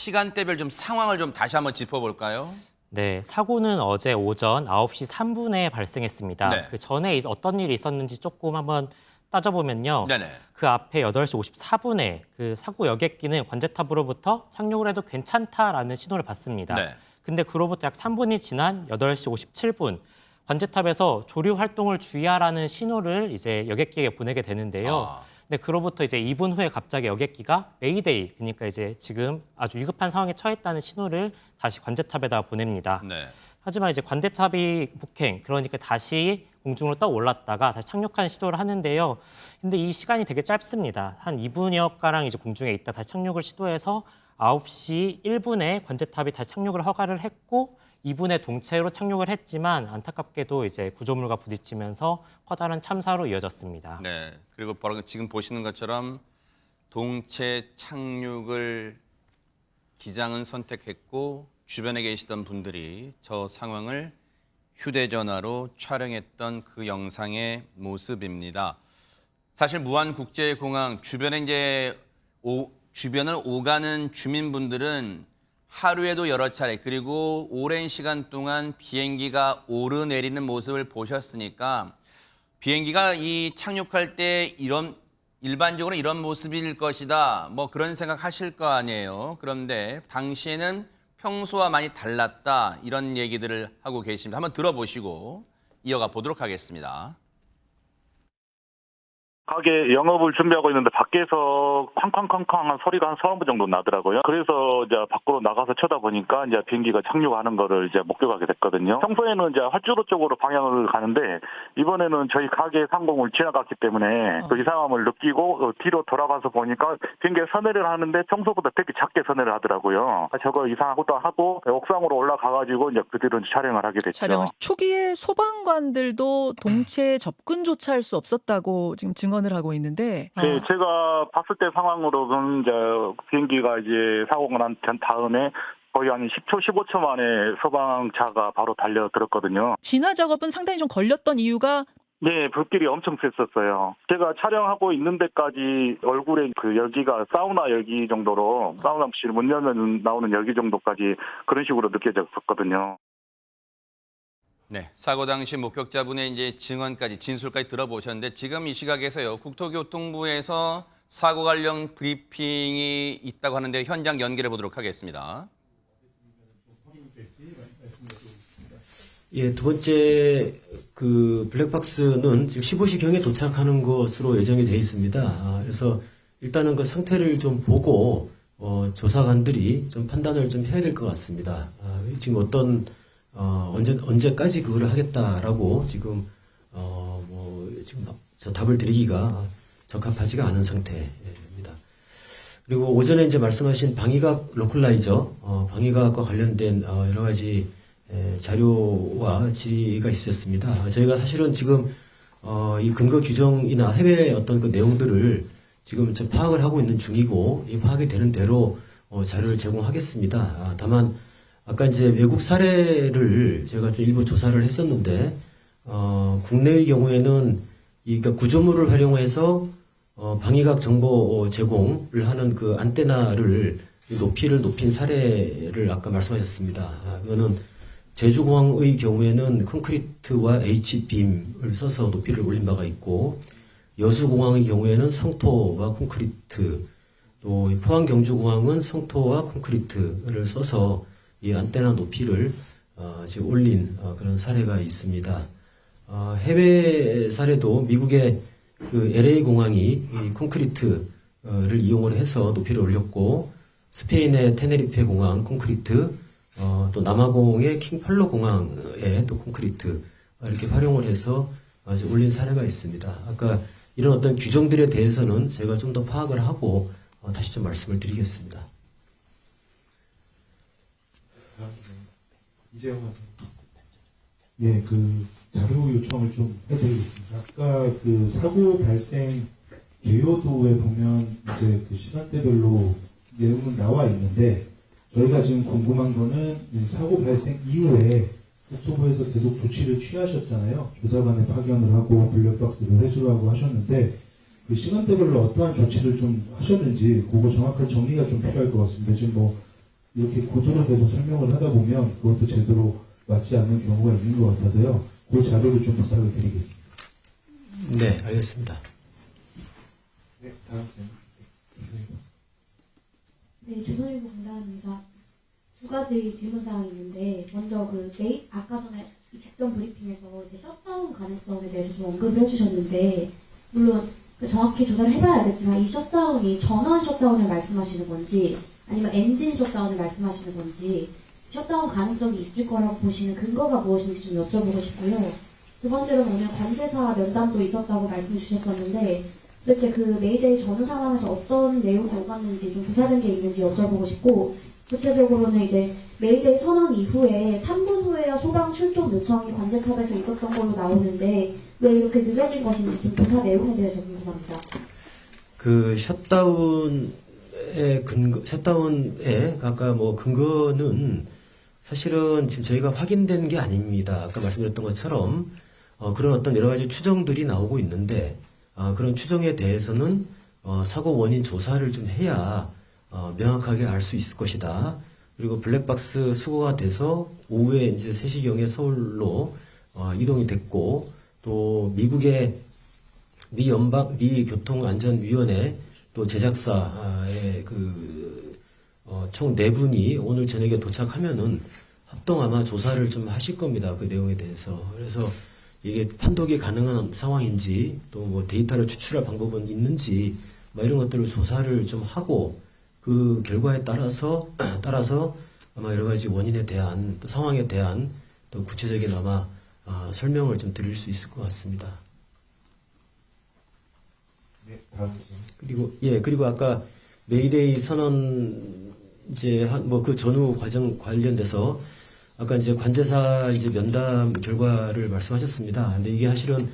시간대별 좀 상황을 좀 다시 한번 짚어볼까요? 네, 사고는 어제 오전 9시 3분에 발생했습니다. 네. 그 전에 어떤 일이 있었는지 조금 한번 따져보면요. 네네. 그 앞에 8시 54분에 그 사고 여객기는 관제탑으로부터 착륙을 해도 괜찮다라는 신호를 받습니다. 네. 근데 그로부터 약 3분이 지난 8시 57분 관제탑에서 조류 활동을 주의하라는 신호를 이제 여객기에게 보내게 되는데요. 아. 근데 그로부터 이제 2분 후에 갑자기 여객기가 메이데이, 그러니까 이제 지금 아주 위급한 상황에 처했다는 신호를 다시 관제탑에다 보냅니다. 네. 하지만 이제 관제탑이 폭행, 그러니까 다시 공중으로 떠 올랐다가 다시 착륙하는 시도를 하는데요. 근데 이 시간이 되게 짧습니다. 한 2분여 가량 이제 공중에 있다 다시 착륙을 시도해서 9시 1분에 관제탑이 다시 착륙을 허가를 했고 2분의 동체로 착륙을 했지만 안타깝게도 이제 구조물과 부딪히면서 커다란 참사로 이어졌습니다. 네. 그리고 바로 지금 보시는 것처럼 동체 착륙을 기장은 선택했고 주변에 계시던 분들이 저 상황을 휴대전화로 촬영했던 그 영상의 모습입니다. 사실 무안국제공항 주변에 이제 주변을 오가는 주민분들은 하루에도 여러 차례 그리고 오랜 시간 동안 비행기가 오르내리는 모습을 보셨으니까 비행기가 이 착륙할 때 일반적으로 이런 모습일 것이다. 뭐 그런 생각 하실 거 아니에요. 그런데 당시에는 평소와 많이 달랐다. 이런 얘기들을 하고 계십니다. 한번 들어보시고 이어가 보도록 하겠습니다. 가게 영업을 준비하고 있는데 밖에서 쾅쾅쾅쾅한 소리가 한 4분 정도 나더라고요. 그래서 이제 밖으로 나가서 쳐다보니까 이제 비행기가 착륙하는 거를 이제 목격하게 됐거든요. 평소에는 이제 활주로 쪽으로 방향을 가는데 이번에는 저희 가게 상공을 지나갔기 때문에 그 이상함을 느끼고 뒤로 돌아가서 보니까 비행기가 선회를 하는데 평소보다 되게 작게 선회를 하더라고요. 저거 이상하기도 하고 옥상으로 올라가가지고 이제 그 뒤로 촬영을 하게 됐죠. 초기에 소방관들도 동체 접근조차 할 수 없었다고 지금 증언을 하고 있는데. 네, 제가 봤을 때 상황으로는 이제 비행기가 이제 사고가 난 다음에 거의 한 10초, 15초 만에 소방차가 바로 달려들었거든요. 진화 작업은 상당히 좀 걸렸던 이유가 네, 불길이 엄청 셌었어요. 제가 촬영하고 있는 데까지 얼굴에 그 열기가 사우나 열기 정도로 사우나실 문 열면 나오는 열기 정도까지 그런 식으로 느껴졌었거든요. 네, 사고 당시 목격자분의 이제 증언까지 진술까지 들어보셨는데 지금 이 시각에서요 국토교통부에서 사고 관련 브리핑이 있다고 하는데 현장 연결해 보도록 하겠습니다. 예, 두 번째 그 블랙박스는 지금 15시경에 도착하는 것으로 예정이 되어 있습니다. 그래서 일단은 그 상태를 좀 보고 조사관들이 좀 판단을 좀 해야 될 것 같습니다. 지금 어떤 언제까지 그걸 하겠다라고 지금 지금 저 답을 드리기가 적합하지가 않은 상태입니다. 그리고 오전에 이제 말씀하신 방위각 로컬라이저, 방위각과 관련된 여러 가지 자료와 질의가 있었습니다. 저희가 사실은 지금 이 근거 규정이나 해외 어떤 그 내용들을 지금 좀 파악을 하고 있는 중이고 이 파악이 되는 대로 자료를 제공하겠습니다. 다만 아까 이제 외국 사례를 제가 좀 일부 조사를 했었는데 국내의 경우에는 그러니까 구조물을 활용해서 방위각 정보 제공을 하는 그 안테나를 높이를 높인 사례를 아까 말씀하셨습니다. 그거는 제주공항의 경우에는 콘크리트와 H빔을 써서 높이를 올린 바가 있고 여수공항의 경우에는 성토와 콘크리트, 또 포항 경주공항은 성토와 콘크리트를 써서 이 안테나 높이를 지금 올린 그런 사례가 있습니다. 해외 사례도 미국의 그 LA 공항이 이 콘크리트를 이용을 해서 높이를 올렸고 스페인의 테네리페 공항 콘크리트, 또 남아공의 킹팔로 공항에 또 콘크리트 이렇게 활용을 해서 올린 사례가 있습니다. 아까 이런 어떤 규정들에 대해서는 제가 좀 더 파악을 하고 다시 좀 말씀을 드리겠습니다. 이재용 예, 그 자료 요청을 좀 해드리겠습니다. 아까 그 사고 발생 개요도에 보면 이제 그 시간대별로 내용은 나와 있는데 저희가 지금 궁금한 거는 사고 발생 이후에 국토부에서 계속 조치를 취하셨잖아요. 조사관에 파견을 하고 블랙박스를 회수하고 하셨는데 그 시간대별로 어떠한 조치를 좀 하셨는지 그거 정확한 정리가 좀 필요할 것 같습니다. 지금 뭐 이렇게 구두로 계속 설명을 하다 보면 그것도 제대로 맞지 않는 경우가 있는 것 같아서요. 그 자료를 좀 부탁을 드리겠습니다. 네, 알겠습니다. 네, 다음 네, 조선일보 공단입니다. 두 가지 질문사항이 있는데, 먼저 아까 전에 이 직전 브리핑에서 이제 셧다운 가능성에 대해서 좀 언급을 해주셨는데, 물론 정확히 조사를 해봐야 알겠지만, 이 셧다운이 전원 셧다운을 말씀하시는 건지, 아니면 엔진 셧다운을 말씀하시는 건지, 셧다운 가능성이 있을 거라고 보시는 근거가 무엇인지 좀 여쭤보고 싶고요. 두 번째로는 오늘 관제사 면담도 있었다고 말씀 주셨었는데, 도대체 그 메이데이 전후 상황에서 어떤 내용이 오갔는지 좀 조사된 게 있는지 여쭤보고 싶고, 구체적으로는 이제 메이데이 선언 이후에 3분 후에야 소방 출동 요청이 관제탑에서 있었던 걸로 나오는데 왜 이렇게 늦어진 것인지 좀 조사 내용에 대해서 궁금합니다. 그 셧다운의 아까 뭐 근거는 사실은 지금 저희가 확인된 게 아닙니다. 아까 말씀드렸던 것처럼 그런 어떤 여러 가지 추정들이 나오고 있는데 그런 추정에 대해서는 사고 원인 조사를 좀 해야 명확하게 알 수 있을 것이다. 그리고 블랙박스 수거가 돼서 오후에 이제 3시경에 서울로 이동이 됐고 또 미국의 미 교통안전위원회 또 제작사의 총 4분이 오늘 저녁에 도착하면은 합동 아마 조사를 좀 하실 겁니다. 그 내용에 대해서. 그래서 이게 판독이 가능한 상황인지 또 뭐 데이터를 추출할 방법은 있는지 뭐 이런 것들을 조사를 좀 하고 그 결과에 따라서 아마 여러 가지 원인에 대한 또 상황에 대한 또 구체적인 아마 설명을 좀 드릴 수 있을 것 같습니다. 네, 다음 그리고 아까 메이데이 선언 이제 뭐 그 전후 과정 관련돼서 아까 이제 관제사 이제 면담 결과를 말씀하셨습니다. 근데 이게 사실은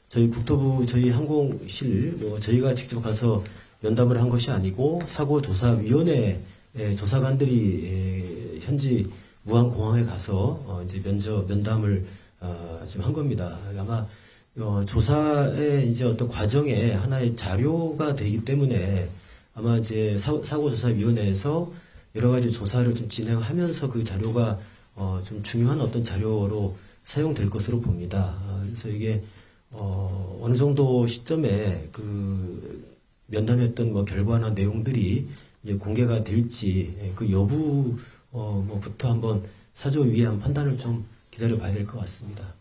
저희 국토부 저희 항공실 뭐 저희가 직접 가서 면담을 한 것이 아니고 사고조사위원회 조사관들이 현지 무안공항에 가서 이제 면담을 지금 한 겁니다. 아마 조사의 이제 어떤 과정에 하나의 자료가 되기 때문에 아마 이제 사고조사위원회에서 여러 가지 조사를 좀 진행하면서 그 자료가 좀 중요한 어떤 자료로 사용될 것으로 봅니다. 그래서 이게 어느 정도 시점에 그 면담했던 뭐 결과나 내용들이 이제 공개가 될지 그 여부부터 한번 사조위원 판단을 좀 기다려 봐야 될 것 같습니다.